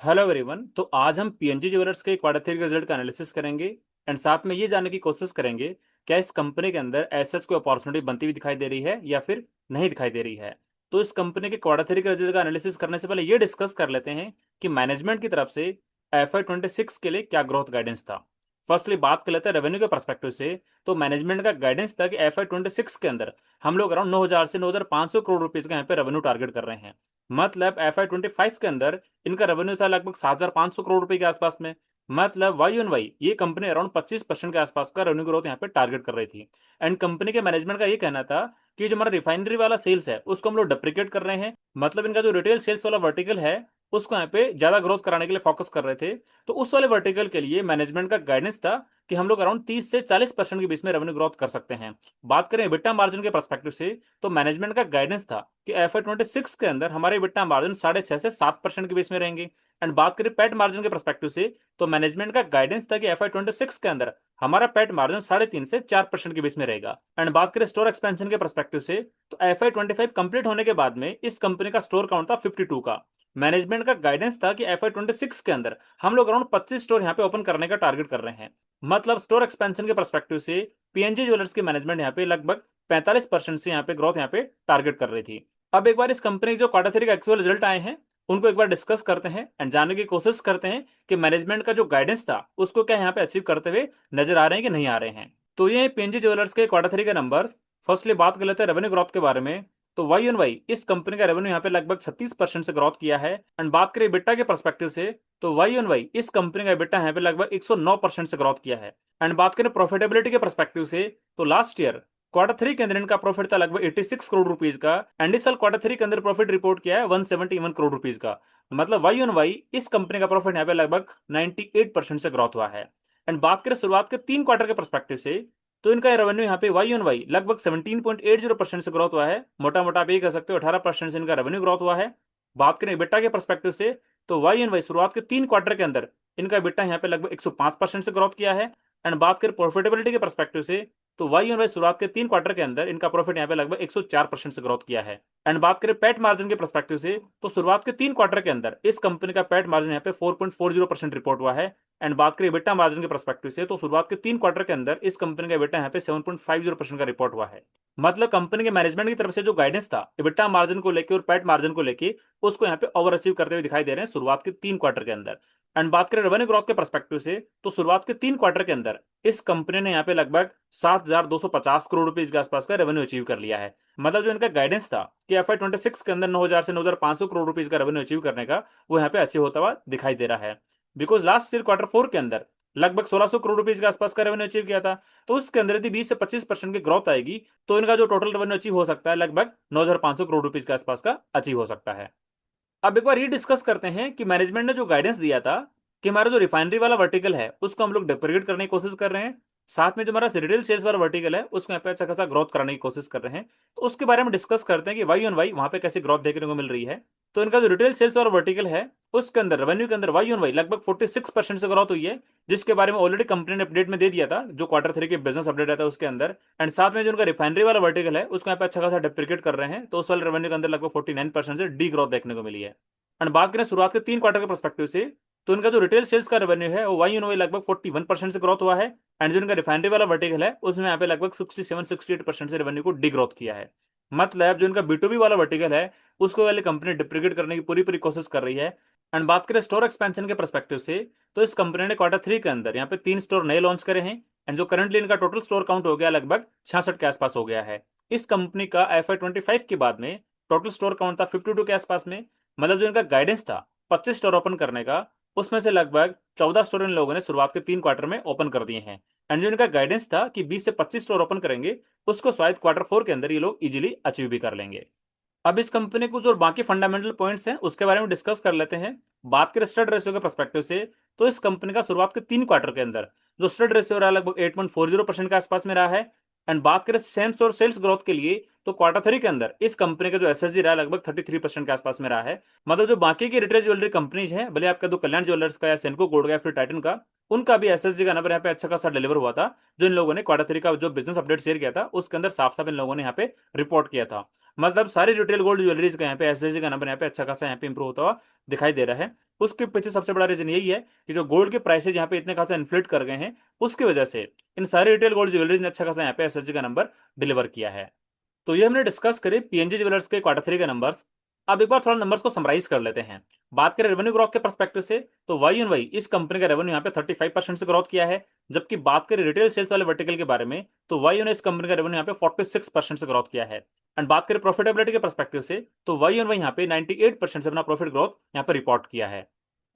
Hello everyone. तो आज हम पीएनजी ज्वेलर्स के क्वार्टर थ्री रिजल्ट का एनालिसिस करेंगे एंड साथ में ये जानने की कोशिश करेंगे क्या इस कंपनी के अंदर ऐसा कोई अपॉर्चुनिटी बनती हुई दिखाई दे रही है या फिर नहीं दिखाई दे रही है। तो इस कंपनी के क्वार्टर थ्री के रिजल्ट का एनालिसिस करने से पहले ये डिस्कस कर लेते हैं कि मैनेजमेंट की तरफ से FY 26 के लिए क्या ग्रोथ गाइडेंस था। फर्स्टली बात कर लेते हैं रेवेन्यू के परस्पेक्टिव से। तो मैनेजमेंट का गाइडेंस था कि FY 26 के अंदर हम लोग अराउंड 9,000 से 9,500 करोड़ रुपीज का यहाँ पे रेवेन्यू टारगेट कर रहे हैं। मतलब FY 25 के अंदर इनका रेवेन्यू था लगभग 7,500 करोड़ रुपए के आसपास में। मतलब वाई ऑन वाई ये कंपनी अराउंड 25% के आसपास का रेवेन्यू ग्रोथ यहाँ पे टारगेट कर रही थी। एंड कंपनी के मैनेजमेंट का ये कहना था कि जो हमारा रिफाइनरी वाला सेल्स है उसको हम लोग डेप्रिकेट कर रहे हैं। मतलब इनका जो रिटेल सेल्स वाला वर्टिकल है उसको यहाँ पे ज्यादा ग्रोथ कराने के लिए फोकस कर रहे थे। तो उस वाले वर्टिकल के लिए मैनेजमेंट का गाइडेंस था कि हम लोग अराउंड 30 से 40% के बीच में रेवेन्यू ग्रोथ कर सकते हैं। बात करें EBITDA मार्जिन के परस्पेक्टिव से तो मैनेजमेंट का गाइडेंस था कि FY 26 के अंदर हमारे EBITDA मार्जिन 6.5 से 7% के बीच में रहेंगे। एंड बात करें पैट मार्जिन के परस्पेक्टिव से तो मैनेजमेंट का गाइडेंस था कि FY 26 के अंदर हमारा पैट मार्जिन 3.5 से 4% के बीच में रहेगा। एंड बात करें स्टोर एक्सपेंशन के परस्पेक्टिव से तो FY 25 कंप्लीट होने के बाद में इस कंपनी का स्टोर काउंट था 52 का। मैनेजमेंट का गाइडेंस था कि FY 26 के अंदर हम लोग अराउंड 25 स्टोर यहाँ पे ओपन करने का टारगेट कर रहे हैं। मतलब स्टोर एक्सपेंशन के परस्पेक्टिव से पीएनजी ज्वेलर्स की मैनेजमेंट यहाँ पे लगभग 45% से यहाँ पे ग्रोथ यहाँ पे टारगेट कर रही थी। अब एक बार इस कंपनी के जो क्वार्टर थ्री का एक्चुअल रिजल्ट आए हैं उनको एक बार डिस्कस करते हैं एंड जानने की कोशिश करते हैं कि मैनेजमेंट का जो गाइडेंस था उसको क्या यहाँ पे अचीव करते हुए नजर आ रहे हैं कि नहीं आ रहे हैं। तो ये पीएनजी ज्वेलर्स के क्वार्टर थ्री के नंबर्स। फर्स्टली बात कर लेते हैं रेवेन्यू ग्रोथ के बारे में। तो वाई ऑन वाई इस कंपनी का रेवेन्यू यहाँ पे लगभग 36% से ग्रोथ किया है। एंड बात करें बिट्टा के परस्पेक्टिव से तो वाई ऑन वाई इस कंपनी का बिट्टा यहाँ पे लगभग 109% से ग्रोथ किया है। एंड बात करें प्रॉफिटेबिलिटी के परस्पेक्टिव से तो लास्ट ईयर क्वार्टर थ्री के अंदर इनका प्रॉफिट था लगभग 86 करोड़ रुपीज का। एंड इस साल क्वार्टर थ्री के अंदर प्रॉफिट रिपोर्ट किया है 171 करोड़ रुपीज का। मतलब वाई ऑन वाई इस कंपनी का प्रॉफिट यहाँ पे लगभग 98% से ग्रोथ हुआ है। एंड बात करें शुरुआत के 3 क्वार्टर के परस्पेक्टिव से तो इनका रेवेन्यू यहाँ पे वाई ऑन वाई लगभग 17.80% से ग्रोथ हुआ है। मोटा मोटा आप ये कह सकते हो 18% से इनका रेवेन्यू ग्रोथ हुआ है। बात करें बेटा के परस्पेक्टिव से तो वाई ऑन वाई शुरुआत के 3 क्वार्टर के अंदर इनका बेटा यहाँ पे लगभग 105% से ग्रोथ किया है। एंड बात करें प्रॉफिटेबिलिटी के परस्पेक्टिव से तो वाई ऑन वाई शुरुआत के 3 क्वार्टर के अंदर इनका प्रॉफिट यहाँ पे लगभग 104% से ग्रोथ किया है। एंड बात करें पैट मार्जिन के परस्पेक्टिव से तो शुरुआत के 3 क्वार्टर के अंदर इस कंपनी का पैट मार्जिन यहाँ पे 4.40% रिपोर्ट हुआ है। एंड बात करें बेटा मार्जिन के परस्पेक्टिव से तो शुरुआत के 3 क्वार्टर के अंदर इस कंपनी का बेटा यहाँ पे 7.50% का रिपोर्ट हुआ है। मतलब कंपनी के मैनेजमेंट की तरफ से जो गाइडेंस था EBITDA मार्जिन को लेकर और पैट मार्जिन को लेकर उसको यहाँ पे ओवर अचीव करते हुए दिखाई दे रहे हैं शुरुआत के 3 क्वार्टर के अंदर। एंड बात करें रेवेन्यू ग्रोथ के परस्पेक्टिव से तो शुरुआत के 3 क्वार्टर के अंदर इस कंपनी ने यहाँ पे लगभग 7,250 करोड़ रुपीज के आसपास का रेवेन्यू अचीव कर लिया है। मतलब जो इनका गाइडेंस था कि FY 26 के अंदर 9,000 से 9,500 करोड़ रुपीज का रेवेन्यू अचीव करने का वो यहाँ पे अचीव होता हुआ दिखाई दे रहा है। Because last year quarter four के अंदर लगभग 1,600 करोड़ रुपीज के आसपास का रेवेन्यू अचीव किया था। तो उसके अंदर यदि 20 से 25% की ग्रोथ आएगी तो इनका जो टोटल रेवेन्यू अचीव हो सकता है लगभग 9,500 करोड़ रुपीज के आसपास का अचीव हो सकता है। अब एक बार ये डिस्कस करते हैं कि मैनेजमेंट ने जो गाइडेंस दिया था कि हमारा जो रिफाइनरी वाला वर्टिकल है उसको हम लोग डेप्रिकेट करने की कोशिश कर रहे हैं। साथ में जो हमारा रिटेल सेल्स वाला वर्टिकल है उसको यहाँ पे अच्छा खासा ग्रोथ कराने की कोशिश कर रहे हैं। तो उसके बारे में डिस्कस करते हैं कि वाई ऑन वाई वहां पे कैसे ग्रोथ देखने को मिल रही है। तो इनका जो रिटेल सेल्स वाला वर्टिकल है उसके अंदर रेवेन्यू के अंदर वाई ऑन वाई लगभग 46% से ग्रोथ हुई है। जिसके बारे में ऑलरेडी कंपनी ने अपडेट में दे दिया था जो क्वार्टर थ्री के बिजनेस अपडेट आता है उसके अंदर। एंड साथ में जो उनका रिफाइनरी वाला वर्टिकल है उसको यहाँ पे अच्छा खासा डेप्रिकेट कर रहे हैं। तो उस वाले रेवेन्यू के अंदर लगभग 49% से डी ग्रोथ देखने को मिली है। एंड बात करें शुरुआत के 3 क्वार्टर के परस्पेक्टिव से तो इनका जो रिटेल सेल्स का रेवेन्यू है वो वाई वाई लगभग 41% से ग्रोथ हुआ है। एंड जो इनका रिफाइनरी वाला वर्टिकल है उसमें यहाँ पे लगभग 67-68% से रेवेन्यू को डी ग्रोथ किया है। मतलब जो इनका B2B वाला वर्टिकल है उसको वाली कंपनी डिप्रिकेट करने की पूरी पूरी कोशिश कर रही है। एंड बात करें स्टोर एक्सपेंशन के परस्पेक्टिव से तो इस कंपनी ने क्वार्टर थ्री के अंदर यहाँ पे 3 स्टोर नए लॉन्च करे हैं। एंड जो करंटली इनका टोटल स्टोर काउंट हो गया लगभग 66 के आसपास हो गया है। इस कंपनी का FY 25 के बाद में टोटल स्टोर काउंट था 52 के आसपास में। मतलब जो इनका गाइडेंस था 25 स्टोर ओपन करने का उसमें से लगभग 14 स्टोर इन लोगों ने शुरुआत के 3 क्वार्टर में ओपन कर दिए हैं। एंड जो इनका गाइडेंस था कि 20 से 25 स्टोर ओपन करेंगे उसको शायद क्वार्टर फोर के अंदर ये लोग इजीली अचीव भी कर लेंगे। अब इस कंपनी कुछ और बाकी फंडामेंटल पॉइंट्स हैं उसके बारे में डिस्कस कर लेते हैं। बात करें स्टड रेशियो के परस्पेक्टिव से तो इस कंपनी का शुरुआत के 3 क्वार्टर के अंदर जो स्टड रेशियो रहा लगभग 8.40% के आसपास में रहा है। एंड बात करें सेम स्टोर सेल्स ग्रोथ के लिए तो क्वार्टर थ्री के अंदर इस कंपनी का जो एसएसजी रहा लगभग 33% के आसपास में रहा है। मतलब जो बाकी की रिटेल ज्वेलरी कंपनीज हैं भले आपका जो कल्याण ज्वेलर्स का या सेनको गोल्ड का या फिर टाइटन का उनका भी एसएसजी का नंबर यहाँ पे अच्छा खासा डिलीवर हुआ था। जो इन लोगों ने क्वार्टर थ्री का जो बिजनेस अपडेट शेयर किया था उसके अंदर साफ साफ इन लोगों ने यहाँ पे रिपोर्ट किया था। मतलब सारी रिटेल गोल्ड ज्वेलरीज का यहाँ पे एसएसजी का नंबर यहाँ पे अच्छा खासा यहाँ पे इंप्रूव होता हुआ दिखाई दे रहा है। उसके पीछे सबसे बड़ा रीजन यही है कि जो गोल्ड के प्राइसेज यहाँ पे इतने खासा इन्फ्लेट कर गए हैं, उसकी वजह से इन सारे रिटेल गोल्ड ज्वेलरीज ने अच्छा खासा यहाँ पे एसएसजी का नंबर डिलीवर किया है। तो ये हमने डिस्कस करे पीएनजी ज्वेलर्स के क्वार्टर 3 के नंबर्स। अब एक बार थोड़ा नंबर्स को समराइज कर लेते हैं। बात करें रेवेन्यू ग्रोथ के परस्पेक्टिव से, तो वाई एन वाई इस कंपनी का रेवेन्यू यहाँ पे 35% से ग्रोथ किया है। जबकि बात करें रिटेल सेल्स वाले वर्टिकल के बारे में, तो वाई एन इस कंपनी का रेवेन्यू यहाँ पे 46% से ग्रोथ किया है। एंड बात करें प्रॉफिटेबिलिटी के परस्पेक्टिव से, तो वाई एन वाई यहाँ पे 98% से अपना प्रॉफिट ग्रोथ यहाँ पे रिपोर्ट किया है।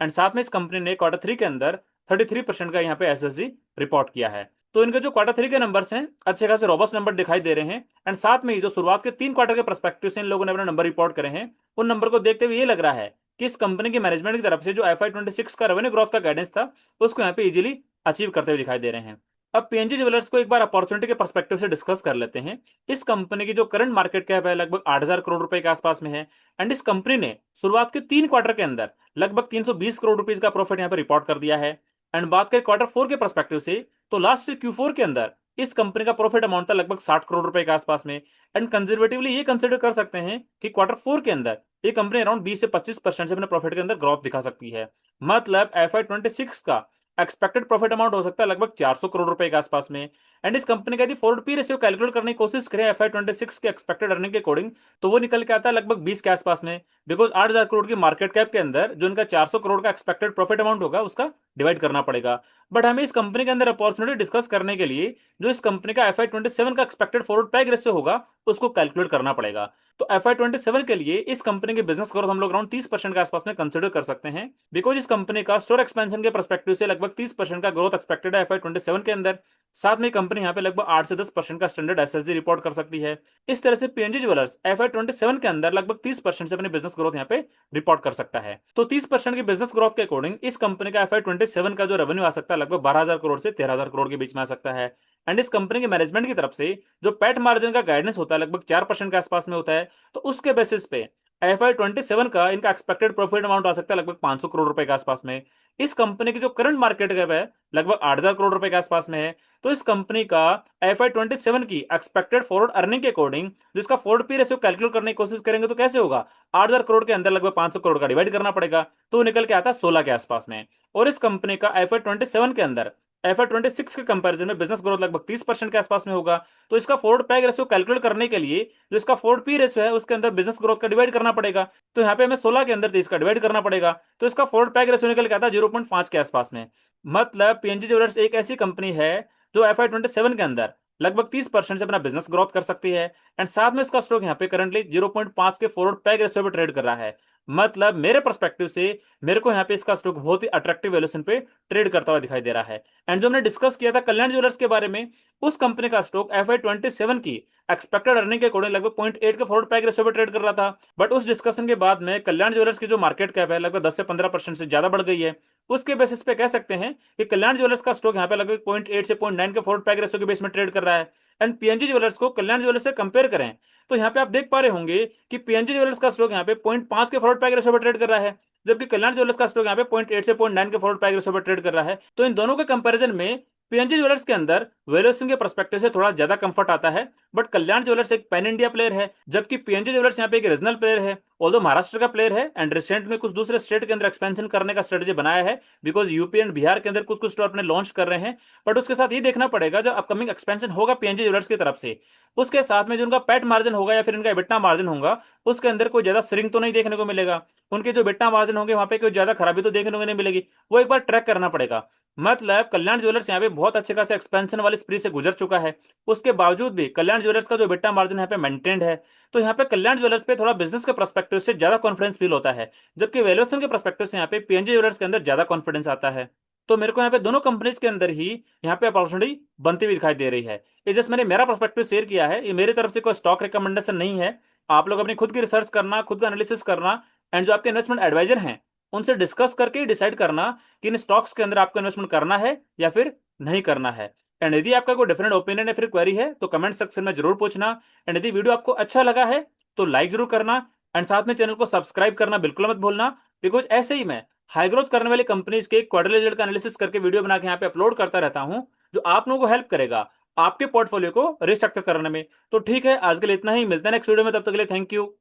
एंड साथ में इस कंपनी ने क्वार्टर 3 के अंदर 33% का यहाँ पे एसएसजी रिपोर्ट किया है। तो इनके जो क्वार्टर 3 के नंबर्स हैं, अच्छे खासे रोबस्ट नंबर दिखाई दे रहे हैं। एंड साथ में ही जो शुरुआत के 3 क्वार्टर के परस्पेक्टिव से इन लोगों ने अपने नंबर रिपोर्ट करे हैं, उन नंबर को देखते हुए ये लग रहा है कि इस कंपनी की मैनेजमेंट की तरफ से जो FY26 का रेवेन्यू ग्रोथ का गाइडेंस था, उसको यहाँ पे इजीली अचीव करते हुए दिखाई दे रहे हैं। अब पीएनजी ज्वेलर्स को एक बार अपॉर्चुनिटी के परस्पेक्टिव से डिस्कस कर लेते हैं। इस कंपनी की जो करंट मार्केट कैप है लगभग 8,000 करोड़ रुपए के आसपास में है। एंड इस कंपनी ने शुरुआत के 3 क्वार्टर के अंदर लगभग 320 करोड़ रुपीज का प्रॉफिट यहाँ पे रिपोर्ट कर दिया है। एंड बात करें क्वार्टर 4 के परस्पेक्टिव से, तो लास्ट Q4 के अंदर इस कंपनी का प्रॉफिट अमाउंट था लगभग 60 करोड़ रुपए के आसपास में। एंड कंजर्वेटिवली ये कंसीडर कर सकते हैं कि क्वार्टर 4 के अंदर ये कंपनी अराउंड 20 से 25% से अपने प्रॉफिट के अंदर ग्रोथ दिखा सकती है। मतलब FY26 का एक्सपेक्टेड प्रॉफिट अमाउंट हो सकता है लगभग 400 करोड़ रुपए के आसपास में। एंड इस कंपनी का यदि फॉरवर्ड पी रेशियो कैलकुलेट करने की कोशिश करें FY26 के एक्सपेक्टेड अर्निंग के अकॉर्डिंग, तो वो निकल के आता है लगभग 20 के आसपास में। बिकॉज 8,000 करोड़ की मार्केट कैप के अंदर जो इनका 400 करोड़ का एक्सपेक्टेड प्रॉफिट अमाउंट होगा, उसका डिवाइड करना पड़ेगा। बट हमें इस कंपनी के अंदर अपॉर्चुनिटी डिस्कस करने के लिए जो इस कंपनी का FY27 का एक्सपेक्टेड फॉरवर्ड पैग रेशियो होगा, उसको कैलकुलेट करना पड़ेगा। तो FY27 के लिए इस कंपनी की बिजनेस ग्रोथ हम लोग अराउंड 30% के आसपास में कंसिडर कर सकते हैं। बिकॉज इस कंपनी का स्टोर एक्सपेंशन के परस्पेक्टिव से लगभग 30% का ग्रोथ एक्सपेक्टेड है FY27 के अंदर। साथ में कंपनी यहाँ पे लगभग 8 से 10% का स्टैंडर्ड एसएसजी रिपोर्ट कर सकती है। इस तरह से पीएनजी ज्वेलर्स FY27 के अंदर लगभग 30% से अपनी बिजनेस ग्रोथ यहाँ पे रिपोर्ट कर सकता है। तो 30% की बिजनेस ग्रोथ के अकॉर्डिंग इस कंपनी का FY27 का जो रेवेन्यू आ सकता है लगभग 12,000 करोड़ से 13,000 करोड़ के बीच में आ सकता है। एंड इस कंपनी के मैनेजमेंट की तरफ से जो पैट मार्जिन का गाइडेंस होता है लगभग 4% के आसपास में होता है। तो उसके बेसिस पे FY27 का इनका एक्सपेक्टेड प्रॉफिट अमाउंट आ सकता है लगभग 500 करोड़ रुपए के आसपास में। इस कंपनी की जो करंट मार्केट कैप है लगभग 8,000 करोड़ रुपए के आसपास में है। तो इस कंपनी का FY27 की एक्सपेक्टेड फॉरवर्ड अर्निंग के अकॉर्डिंग जो इसका फॉरवर्ड पी रेशियो कैलकुलेट करने की कोशिश करेंगे, तो कैसे होगा? 8,000 करोड़ के अंदर लगभग 500 करोड़ का डिवाइड करना पड़ेगा, तो निकल के आता है 16 के आसपास में। और इस कंपनी का FY27 के अंदर FY26 के कंपैरिजन में बिजनेस ग्रोथ लगभग 30% के आसपास में होगा। तो इसका फॉरवर्ड पैग रेशियो कैलकुलेट करने के लिए जो इसका फॉरवर्ड पी रेशियो है उसके अंदर बिजनेस ग्रोथ का डिवाइड करना पड़ेगा। तो यहाँ पे हमें 16 के अंदर 30 का डिवाइड करना पड़ेगा, तो इसका फॉरवर्ड पैग रेशियो निकल के आता है 0.5 के आसपास में। मतलब पीएनजी ज्वेलर्स एक ऐसी कंपनी है जो FY27 के अंदर लगभग 30% से अपना बिजनेस ग्रोथ कर सकती है। एंड साथ में इसका स्टॉक यहाँ पे करंटली 0.5 के फॉरवर्ड पैग रेशियो पे ट्रेड कर रहा है। मतलब मेरे पर्सपेक्टिव से मेरे को यहाँ पे इसका स्टॉक बहुत ही अट्रैक्टिव वैल्यूएशन पे ट्रेड करता हुआ दिखाई दे रहा है। एंड जो हमने डिस्कस किया था कल्याण ज्वेलर्स के बारे में, उस कंपनी का स्टॉक FY27 की एक्सपेक्टेड अर्निंग के अकॉर्डिंग लगभग 0.8 के फॉरवर्ड पैग रेशियो पे ट्रेड कर रहा था। बट उस डिस्कशन के बाद में कल्याण ज्वेलर्स की जो मार्केट कैप है लगभग 10 से 15% से ज्यादा बढ़ गई है। उसके बेसिस पे कह सकते हैं कि कल्याण ज्वेलर्स का स्टॉक यहाँ पे लगभग 0.8 से 0.9 के फॉरवर्ड पैग रेशियो के बेस में ट्रेड कर रहा है। एंड पीएनजी ज्वेलर्स को कल्याण ज्वेलर्स से कंपेयर करें, तो यहाँ पे आप देख पा रहे होंगे कि पीएनजी ज्वेलर्स का स्टॉक यहाँ पे 0.5 के फॉरवर्ड पैग रेशियो पर ट्रेड कर रहा है, जबकि कल्याण ज्वेलर्स का स्टॉक यहाँ पे 0.8 से 0.9 के फॉरवर्ड पैग रेशियो पर ट्रेड कर रहा है। तो इन दोनों के कंपैरिजन में पीएनजी ज्वेलर्स के अंदर वैल्यूएशन के पर्सपेक्टिव से थोड़ा ज्यादा कंफर्ट आता है। बट कल्याण ज्वेलर्स एक पैन इंडिया प्लेयर है, जबकि पीएनजी ज्वेलर्स यहाँ पे एक रीजनल प्लेयर है। ऑल्दो महाराष्ट्र का प्लेयर है एंड रिसेंट में कुछ दूसरे स्टेट के अंदर एक्सपेंशन करने का स्ट्रेटेजी बनाया है, बिकॉज यूपी एंड बिहार के अंदर कुछ कुछ स्टोर अपने लॉन्च कर रहे हैं। बट उसके साथ ये देखना पड़ेगा जो अपकमिंग एक्सपेंशन होगा पीएनजी ज्वेलर्स की तरफ से, उसके साथ में जो उनका पैट मार्जिन होगा या फिर इनका एबिटा मार्जिन होगा, उसके अंदर कोई ज्यादा श्रिंक तो नहीं देखने को मिलेगा। उनके जो एबिटा मार्जिन होंगे वहां पे कोई ज्यादा खराबी तो देखने को नहीं मिलेगी, वो एक बार ट्रैक करना पड़ेगा। मतलब कल्याण ज्वेलर्स यहाँ पे बहुत अच्छे खासे एक्सपेंशन वाली स्प्री से गुजर चुका है, उसके बावजूद भी कल्याण ज्वेलर्स का जो एबिटा मार्जिन यहाँ पे मेंटेन्ड है। तो यहाँ पे कल्याण ज्वेलर्स पे थोड़ा बिजनेस के पर्सपेक्टिव से ज्यादा कॉन्फिडेंस फील होता है, जबकि वैल्यूएशन के पर्सपेक्टिव से यहाँ पे पीएनजी ज्वेलर्स के अंदर ज्यादा कॉन्फिडेंस आता है। तो मेरे को यहाँ पे दोनों कंपनीज के अंदर ही यहाँ पे अपॉर्चुनिटी बनती हुई दिखाई दे रही है। ये जस्ट मैंने मेरा पर्सपेक्टिव शेयर किया है, ये मेरी तरफ से कोई स्टॉक रिकमेंडेशन नहीं है। आप लोग अपनी खुद की रिसर्च करना, खुद का एनालिसिस करना, एंड जो आपके इन्वेस्टमेंट एडवाइजर हैं उनसे डिस्कस करके डिसाइड करना कि इन स्टॉक्स के अंदर आपको इन्वेस्टमेंट करना है या फिर नहीं करना है। एंड यदि आपका कोई डिफरेंट ओपिनियन या फिर क्वेरी है तो कमेंट सेक्शन में जरूर पूछना। एंड यदि वीडियो आपको अच्छा लगा है तो लाइक जरूर करना, एंड साथ में चैनल को सब्सक्राइब करना बिल्कुल मत भूलना। बिकॉज ऐसे ही मैं हाई ग्रोथ करने वाली कंपनीज के क्वार्टरली रिजल्ट का एनालिसिस करके वीडियो बना के यहाँ पे अपलोड करता रहता हूँ, जो आप लोगों को हेल्प करेगा आपके पोर्टफोलियो को रिस्ट्रक्चर करने में। तो ठीक है, आज के लिए इतना ही, मिलते हैं नेक्स्ट वीडियो में, तब तक के लिए थैंक यू।